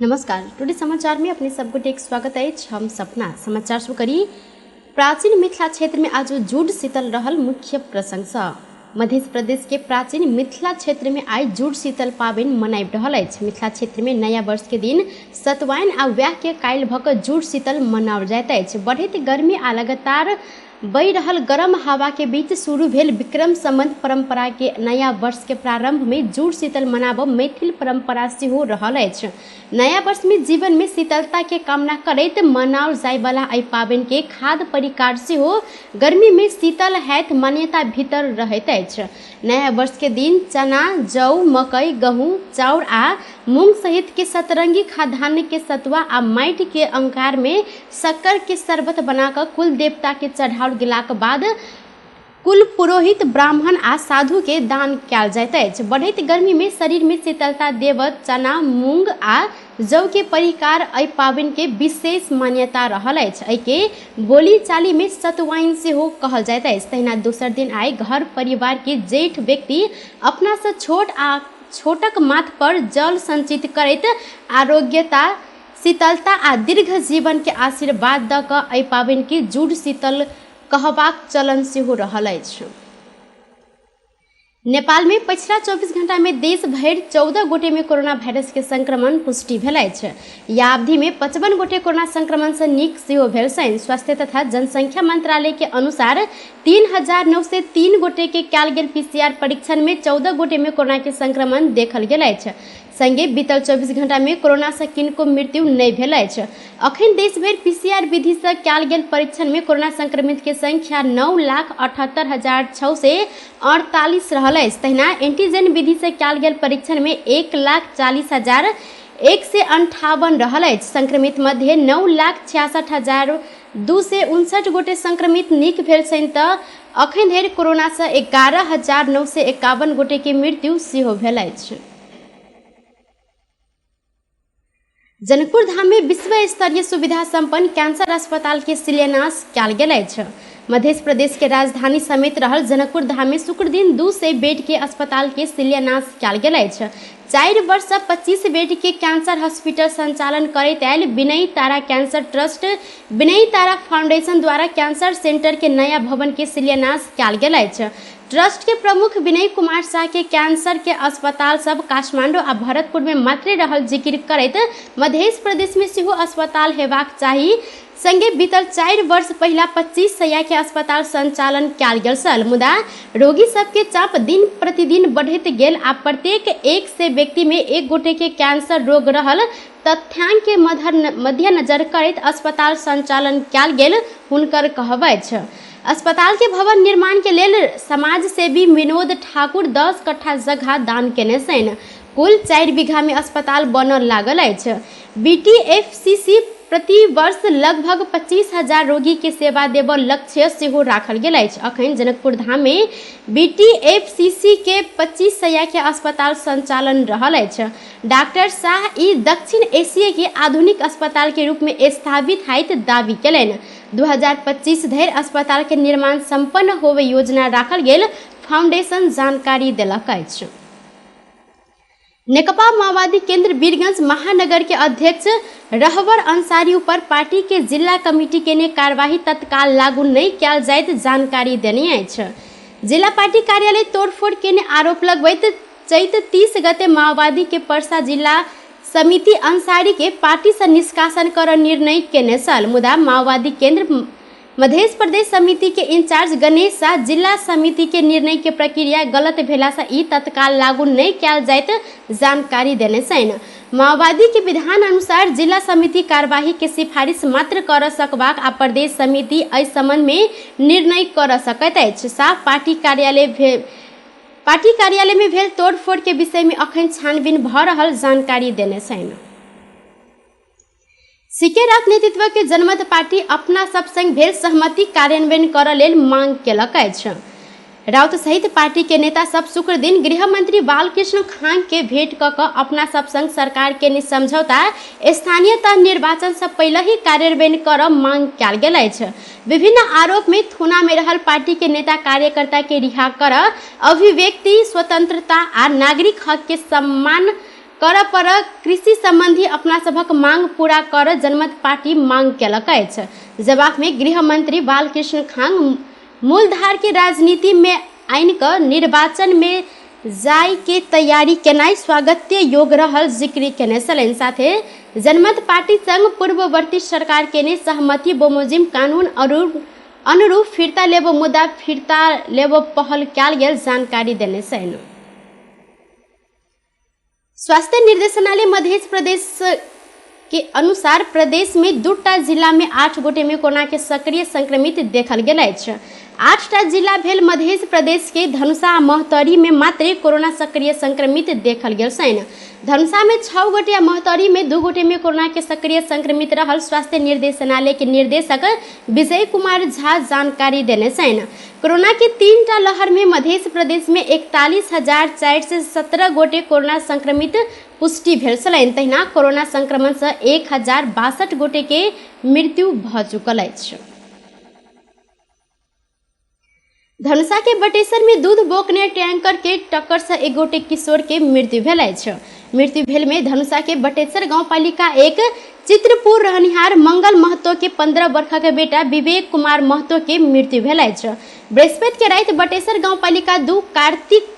नमस्कार, टुडे समाचार में अपने सबको एक स्वागत है। हम सपना समाचार शुरू करी। प्राचीन मिथिला क्षेत्र में आज जुड़ शीतल रहल मुख्य प्रशंसा। मध्य प्रदेश के प्राचीन मिथिला क्षेत्र में आई जुड़ शीतल पाबनि मनाबि रहल अछि। मिथिला क्षेत्र में नया वर्ष के दिन सतवाइन आ व्याह के काल्हि भऽ कऽ जुड़ शीतल मनाओल जाइत अछि। बढ़ैत गर्मी आ लगातार बहि रहल गरम हवा के बीच शुरू भेल विक्रम संवत परंपरा के नया वर्ष के प्रारंभ में जुड़ शीतल मनाबब मैथिल परंपरा सेहो रहल अछि। नया वर्ष में जीवन में शीतलता के कामना करैत मनाओल जाय वाला एहि पाबनि के खाद्य परिकार सेहो गर्मी में शीतल हैत मान्यता भीतर रहैत अछि। नया वर्ष के दिन चना, जौ, मकई, गहूँ, चाउर आ मूंग सहित के सतरंगी खाद्यान्न के सतुआ आ माटि के अंगार में शक्कर के शरबत बनाकर कुल देवता के चढ़ाओल गेलाक बाद कुल पुरोहित, ब्राह्मण आ साधु के दान कयल जाइत अछि। बढ़ैत गर्मी में शरीर में शीतलता देवत चना, मूंग आ जौ के परिकार एहि पाबनि के विशेष मान्यता रहल अछि। एहि के बोली चाली में सतुआइन सेहो कहल जाइत अछि। तहिना दोसर दिन आइ घर परिवार के जेठ व्यक्ति अपना से छोट आ छोटक माथ पर जल संचित करैत आरोग्यता, शीतलता आ दीर्घ जीवन के आशीर्वाद दऽ कऽ एहि पाबनि के जुड़ शीतल कहबाक चलन सेहो रहल अछि। नेपाल में पछिला 24 घंटा में देश भरि 14 गोटे में कोरोना वायरस के संक्रमण पुष्टि भेल अछि। या अवधि में 55 गोटे कोरोना संक्रमण से नीक सेहो भेल छनि। स्वास्थ्य तथा जनसंख्या मंत्रालय के अनुसार 3903 गोटे के कयल गेल PCR परीक्षण में 14 गोटे में कोरोना के संक्रमण देखल गेल अछि। संगे बीतल 24 घंटा में कोरोना से किनको मृत्यु नहीं भेल अछि। अखन देश भरि PCR विधि से कयल गेल परीक्षण में कोरोना संक्रमित के संख्या 9,78,648 रहल अछि। तहिना एंटीजन विधि से कयल गेल परीक्षण में 1,40,158 रहल अछि। संक्रमित मध्य 9,66,259 गोटे संक्रमित नीक भेल छनि तऽ अखन धरि कोरोना से 11,951 गोटे के मृत्यु सेहो भेल अछि। जनकपुर धाम में विश्व स्तरीय सुविधा संपन्न कैंसर अस्पताल के शिलान्यास कयल गेल अछि। मध्य प्रदेश के राजधानी समेत रहल जनकपुर धाम में शुक्र दिन 200 बेड के अस्पताल के शिलान्यास कयल गेल अछि। 4 वर्ष से 25 बेड के कैंसर हॉस्पिटल संचालन करैत आयल विनय तारा कैंसर ट्रस्ट, विनय तारा फाउंडेशन द्वारा कैंसर सेंटर के नया भवन के शिलान्यास कयल गेल अछि। ट्रस्ट के प्रमुख विनय कुमार शाह के कैंसर के अस्पताल सब काठमांडू आ भरतपुर में मात्र रहल जिक्र करैत मध्य प्रदेश में सेहो अस्पताल हेबाक चाही। संगे बीतल 4 वर्ष पहिला 25 शैय्या के अस्पताल संचालन कयल गेल छल, मुदा रोगी सबके चाप दिन प्रतिदिन बढ़ैत गेल आ प्रत्येक 100 व्यक्ति में 1 गोटे के कैंसर रोग रहल तथ्यांक के मद्देनजर करैत अस्पताल संचालन कयल गेल हुनकर कहब अछि। अस्पताल के भवन निर्माण के लेल समाज सेवी विनोद ठाकुर 10 कट्ठा जगह दान केने छनि। कुल 4 बीघा में अस्पताल बनल लागल अछि। BTFCC प्रति वर्ष लगभग 25,000 रोगी के सेवा देब लक्ष्य सेहो राखल गेल अछि। अखन जनकपुर धाम में BTFCC के 25 शैय्या के अस्पताल संचालन रहल अछि। डॉक्टर शाह ई दक्षिण एशिया के आधुनिक अस्पताल के रूप में स्थापित होइत दावी केलनि। 2025 धरि अस्पताल के निर्माण संपन्न होवे योजना राखल गेल फाउंडेशन जानकारी देलक अछि। नेकपा माओवादी केंद्र वीरगंज महानगर के अध्यक्ष रहबर अंसारी ऊपर पार्टी के जिला कमिटी के ने कार्यवाही तत्काल लागू नहीं कयल जाइत जानकारी देने अछि। जिला पार्टी कार्यालय तोड़फोड़ के ने आरोप लगबैत चैत 30 गते माओवादी के परसा जिला समिति अंसारी के पार्टी से निष्कासन कर निर्णय केने छल, मुदा माओवादी केंद्र मध्य प्रदेश समिति के इंचार्ज गणेश शाह जिला समिति के निर्णय के प्रक्रिया गलत भेला से ई तत्काल लागू नहीं कयल जाइत जानकारी देने छनि। माओवादी के विधान अनुसार जिला समिति कार्यवाही के सिफारिश मात्र कर सकबाक आ प्रदेश समिति एहि संबंध में निर्णय कर सकैत अछि। शाह पार्टी कार्यालय में भेल तोड़फोड़ के विषय में अखन छानबीन भऽ रहल जानकारी देने छनि। सीके राउत नेतृत्व के जनमत पार्टी अपना सब संग भेल सहमति कार्यान्वयन करऽ लेल मांग केलक अछि। राउत सहित पार्टी के नेता सब शुक्र दिन गृह मंत्री बालकृष्ण खान के भेंट कऽ कऽ अपना सब संग सरकार के समझौता स्थानीय तह निर्वाचन से पहले ही कार्यान्वयन करऽ मांग कयल गेल अछि। विभिन्न आरोप में थुना में रहल पार्टी के नेता कार्यकर्ता के रिहा करऽ, अभिव्यक्ति स्वतंत्रता आ नागरिक हक के सम्मान कर पर कृषि संबंधी अपना सभक मांग पूरा कर जनमत पार्टी मांग केलक अछि। जवाब में गृह मंत्री बालकृष्ण खांग मूलधार के राजनीति में आइन क निर्वाचन में जाय के तैयारी केनाई स्वागत्य योग्य रहल जिक्र केने छलनि। साथे जनमत पार्टी संग पूर्ववर्ती सरकार केने सहमति बोमोजिम कानून अनुरूप फिरता लेब मुद्दा फिरता लेब पहल कयल गेल जानकारी देने छनि। स्वास्थ्य निर्देशनालय मध्य प्रदेश के अनुसार प्रदेश में 2टा जिला में 8 गोटे में कोरोना के सक्रिय संक्रमित देखल गेल अछि। 8टा जिला भेल मध्य प्रदेश के धनुषा आ महतरी में मात्र कोरोना सक्रिय संक्रमित देखल गेल छनि। धनुषा में 6 गोटे आ महतरी में 2 गोटे में कोरोना के सक्रिय संक्रमित रहल स्वास्थ्य निर्देशनालय के निर्देशक विजय कुमार झा जानकारी देने छनि। कोरोना के 3टा लहर में मध्य प्रदेश में 41,417 गोटे कोरोना संक्रमित पुष्टि भेल छलनि। तहिना कोरोना संक्रमण से 1,062 गोटे के मृत्यु भ चुकल अछि। धनुषा के बटेसर में दूध बोकने टैंकर के टक्कर से 1 गोटे किशोर के मृत्यु भेल अछि। मृत्यु भेल में धनुषा के बटेसर गांव पालिका 1 चित्रपुर रहनिहार मंगल महतो के 15 वर्ष के बेटा विवेक कुमार महतो के मृत्यु भेल अछि। बृहस्पति के रात बटेसर गांव पालिका 2 कार्तिक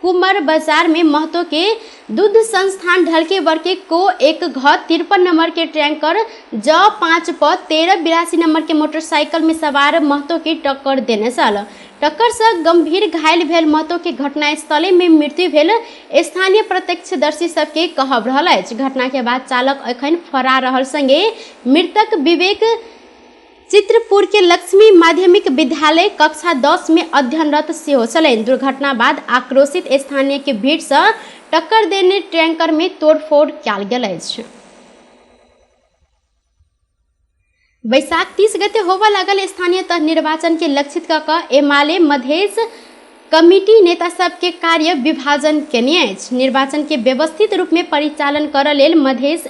कुमार बाजार में महतो के दूध संस्थान ढलके वर्के को एक घ 53 नंबर के टैंकर ज 5 प 1382 नंबर के मोटरसाइकिल में सवार महतो के टक्कर देने छल। टक्कर से गंभीर घायल भेल महतो के घटनास्थले में मृत्यु भेल स्थानीय प्रत्यक्षदर्शी सबके कहब रहल अछि। घटना के बाद चालक अखन फरार रहल संगे मृतक विवेक चित्रपुर के लक्ष्मी माध्यमिक विद्यालय कक्षा 10 में अध्ययनरत सेहो छलनि। दुर्घटना बाद आक्रोशित स्थानीय के भीड़ से टक्कर देने टैंकर में तोड़फोड़ कयल गेल अछि। बैसाख 30 गते होबय लागल स्थानीय तह निर्वाचन के लक्षित क एमाले मधेश कमिटी नेता सब के कार्य विभाजन केने अछि। निर्वाचन के व्यवस्थित रूप में परिचालन करय लेल मधेश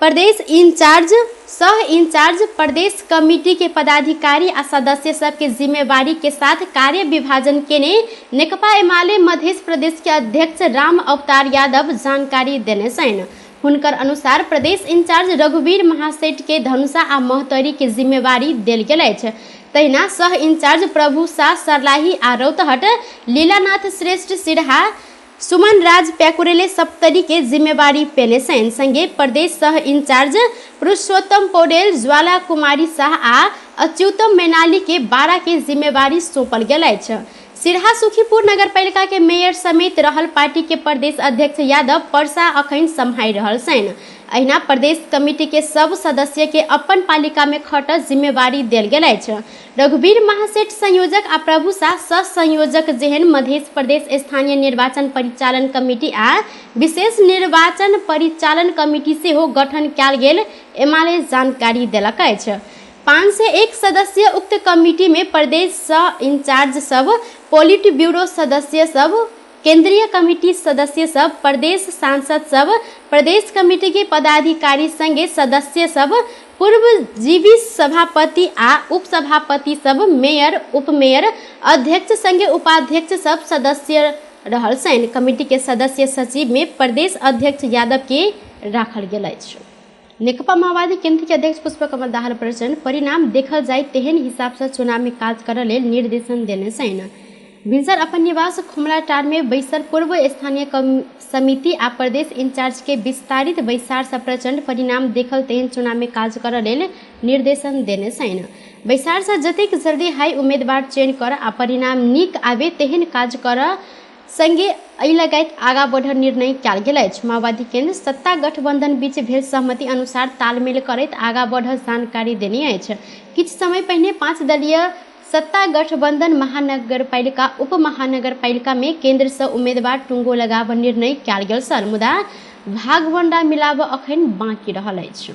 प्रदेश इंचार्ज सह इंचार्ज प्रदेश कमिटी के पदाधिकारी आ सदस्य सब के जिम्मेवारी के साथ कार्य विभाजन केने नेकपा एमाले मध्य प्रदेश के अध्यक्ष राम अवतार यादव जानकारी देने छनि। हुनकर अनुसार प्रदेश इंचार्ज रघुवीर महासेठ के धनुषा आ महतरी के जिम्मेवारी देल गेल अछि। तहिना सह इंचार्ज प्रभु शाह सरलाही आ रौतहट लीलानाथ श्रेष्ठ सिरहा सुमन राज पैकुरेले सप्तरी के जिम्मेवारी पेने छनि। संगे प्रदेश सह इंचार्ज पुरुषोत्तम पौडेल ज्वाला कुमारी शाह आ अच्युतम मैनाली के 12 के जिम्मेवारी सौंपल गेल अछि। सिरहा सुखीपुर नगरपालिका के मेयर समेत रहल पार्टी के प्रदेश अध्यक्ष यादव परसा अखन सम्हारि रहल छनि। अहिना प्रदेश कमिटी के सब सदस्य के अपन पालिका में खटल जिम्मेवारी देल गेल अछि। रघुवीर महासेठ संयोजक आ प्रभु शाह सह संयोजक जेहन मध्य प्रदेश स्थानीय निर्वाचन परिचालन कमिटी आ विशेष निर्वाचन परिचालन कमिटी सेहो गठन कयल गेल एमाले जानकारी देलक अछि। 5 से 1 सदस्य उक्त कमिटी में प्रदेश सह इंचार्ज सब, पोलिट ब्यूरो सदस्य सब, केंद्रीय कमिटी सदस्य सब, प्रदेश सांसद सब, प्रदेश कमिटी के पदाधिकारी संगे सदस्य सब, पूर्व जीवी सभापति आ उपसभापति सब, मेयर, उपमेयर, अध्यक्ष संगे उपाध्यक्ष सब सदस्य रहल छनि। कमिटी के सदस्य सचिव में प्रदेश अध्यक्ष यादव के राखल गेल अछि। नेकपा माओवादी केंद्र के अध्यक्ष पुष्पकमल दाहाल प्रचंड परिणाम देखल जाए तेहन हिसाब से चुनाव में काज करय लेल निर्देशन देने छनि। भिनसर अपन निवास खुमलाटार में बैसल पूर्व स्थानीय समिति आ प्रदेश इंचार्ज के विस्तारित बैसार से प्रचंड परिणाम देखल तेहन चुनाव में काज करय लेल निर्देशन देने छनि। बैसार से जतेक जल्दी हाई उम्मीदवार चयन कर आ परिणाम नीक आवे तेहन काज करय संगे एहि लगायत आगा बढ़ल निर्णय कयल गेल अछि। माओवादी केंद्र सत्ता गठबंधन बीच भेल सहमति अनुसार तालमेल करैत आगा बढ़ल जानकारी देने अछि। किछु समय पहिने 5 दलीय सत्ता गठबंधन महानगरपालिका उप महानगरपालिका में केंद्र से उम्मीदवार टुंगो लगाबऽ निर्णय कयल गेल छल, मुदा भागवंडा मिलाबऽ अखन बाकी रहल अछि।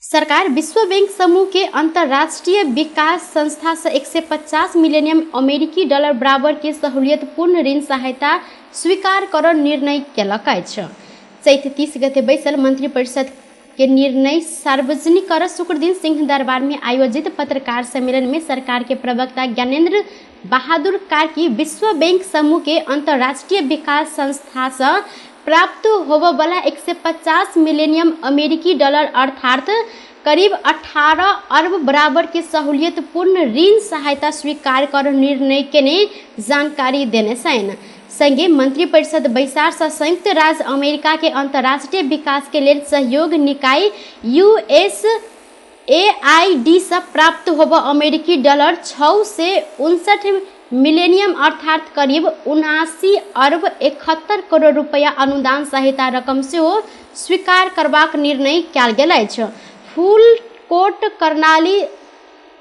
सरकार विश्व बैंक समूह के अंतर्राष्ट्रीय विकास संस्था से 150 मिलियन अमेरिकी डॉलर बराबर के सहूलियतपूर्ण ऋण सहायता स्वीकार कर निर्णय केलक अछि। चैत 30 गते बैसल मंत्रिपरिषद के निर्णय सार्वजनिक कर शुक्र दिन सिंह दरबार में आयोजित पत्रकार सम्मेलन में सरकार के प्रवक्ता ज्ञानेंद्र बहादुर कार्की विश्व बैंक समूह के अंतर्राष्ट्रीय विकास संस्था से प्राप्त होने वाला 150 मिलियन अमेरिकी डॉलर अर्थात करीब 18 अरब बराबर के सहूलियतपूर्ण ऋण सहायता स्वीकार कर निर्णय के ने जानकारी देने संगे मंत्रिपरिषद बैसार से संयुक्त राज्य अमेरिका के अंतर्राष्ट्रीय विकास के लिए सहयोग निकाय USAID से प्राप्त होगा अमेरिकी डॉलर 6 से 59 मिलियन अर्थात करीब 79 अरब 71 करोड़ रुपया अनुदान सहायता रकम से हो स्वीकार करबाक निर्णय कयल गेल अछि। फूलकोट कर्णाली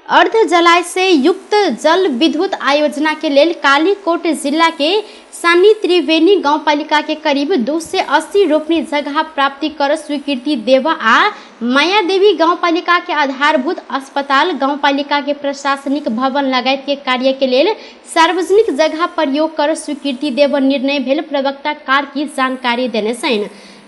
अर्ध जलाय से युक्त जल विद्युत आयोजना के लेल कालीकोट जिला के सानी त्रिवेणी गाँव पालिका के करीब 280 रोपनी जगह प्राप्ति कर स्वीकृति देवा आ माया देवी गाँव पालिका के आधारभूत अस्पताल गाँव पालिका के प्रशासनिक भवन लगायत के कार्य के लेल सार्वजनिक जगह प्रयोग कर स्वीकृति देवा निर्णय भेल प्रवक्ता कार्की जानकारी देने सैन।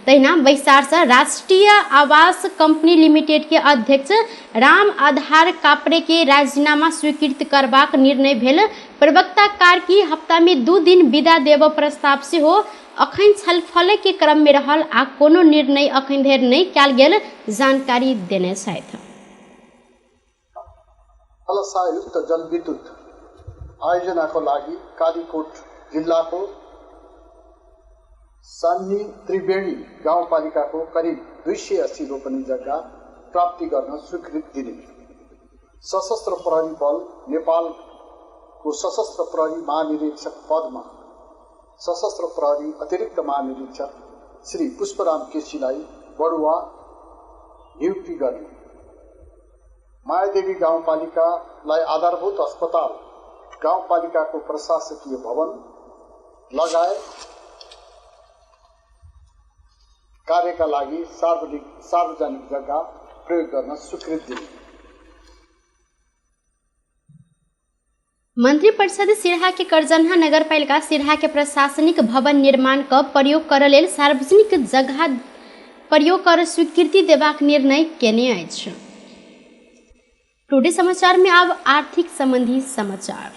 तहिना बैसार से राष्ट्रीय आवास कंपनी लिमिटेड के अध्यक्ष राम आधार कापरे के राजीनामा स्वीकृत करबाक निर्णय भेल। प्रवक्ता कार्की हफ्ता में 2 दिन विदा देव प्रस्ताव से हो अखन छलफल के क्रम में रहल आ कोनो निर्णय अखन धरि नहीं कयल गेल जानकारी देने छथि। फलसायुक्त जल विद्युत आयोजना को लागि कालीकोट जिला को सानी त्रिवेणी गाउँपालिका को करीब 280 रोपनी जग्गा प्राप्ति गर्न स्वीकृति दिने सशस्त्र प्रहरी बल नेपाल को सशस्त्र प्रहरी महानिरीक्षक पदमा सशस्त्र प्रहरी अतिरिक्त महानिरीक्षक श्री पुष्पराम केसीलाई बढुवा नियुक्ति गर्ने मायादेवी गाउँपालिकालाई आधारभूत अस्पताल गाउँपालिका को प्रशासकीय भवन लगायत कार्यका लागि सार्वजनिक जग्गा प्रयोग गर्न स्वीकृति दिने। मंत्रिपरिषद सिरहा के करजन्हा नगरपालिका सिरहा के प्रशासनिक भवन निर्माण का प्रयोग कर लेल सार्वजनिक जगह प्रयोग कर स्वीकृति देबाक निर्णय केने अछि। टुडे समाचार में अब आर्थिक संबंधी समाचार।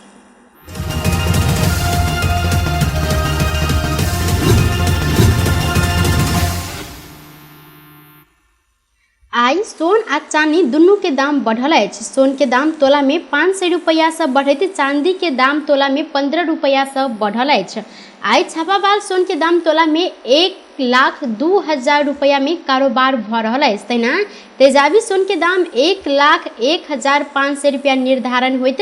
आई सोन आ चांदी दुनू के दाम बढ़ल अछि। सोन के दाम तोला में 500 रुपया से बढ़ैत चांदी के दाम तोला में 15 रुपया से बढ़ल अछि। आई छापावाल सोन के दाम तोला में 1,02,000 रुपया में कारोबार भ रहल अछि। तहिना तेजाबी सोन के दाम 1,01,500 रुपया निर्धारण होइत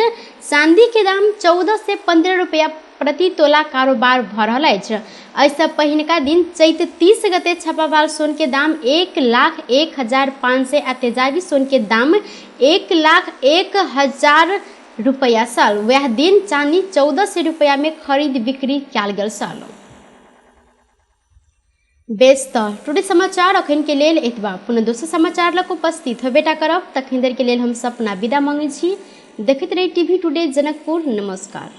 चांदी के दाम 14 से 15 रुपया प्रति तोला कारोबार भ रहल अछि। ऐसा पहिनका दिन चैत 30 गते छापावाल सोन के दाम 1,01,500 आ तेजाबी सोन के दाम 1,01,000 रुपया साल। वह दिन चांदी 1400 रुपया में खरीद बिक्री कयल गेल साल। बेस्त टुडे समाचार अखन के लेल एतबा। पुनः दोसर समाचार लग उपस्थित होबेटा करब। तखन देर के लेल हम सपना विदा मांगे छी। देखते रही टीवी टुडे जनकपुर। नमस्कार।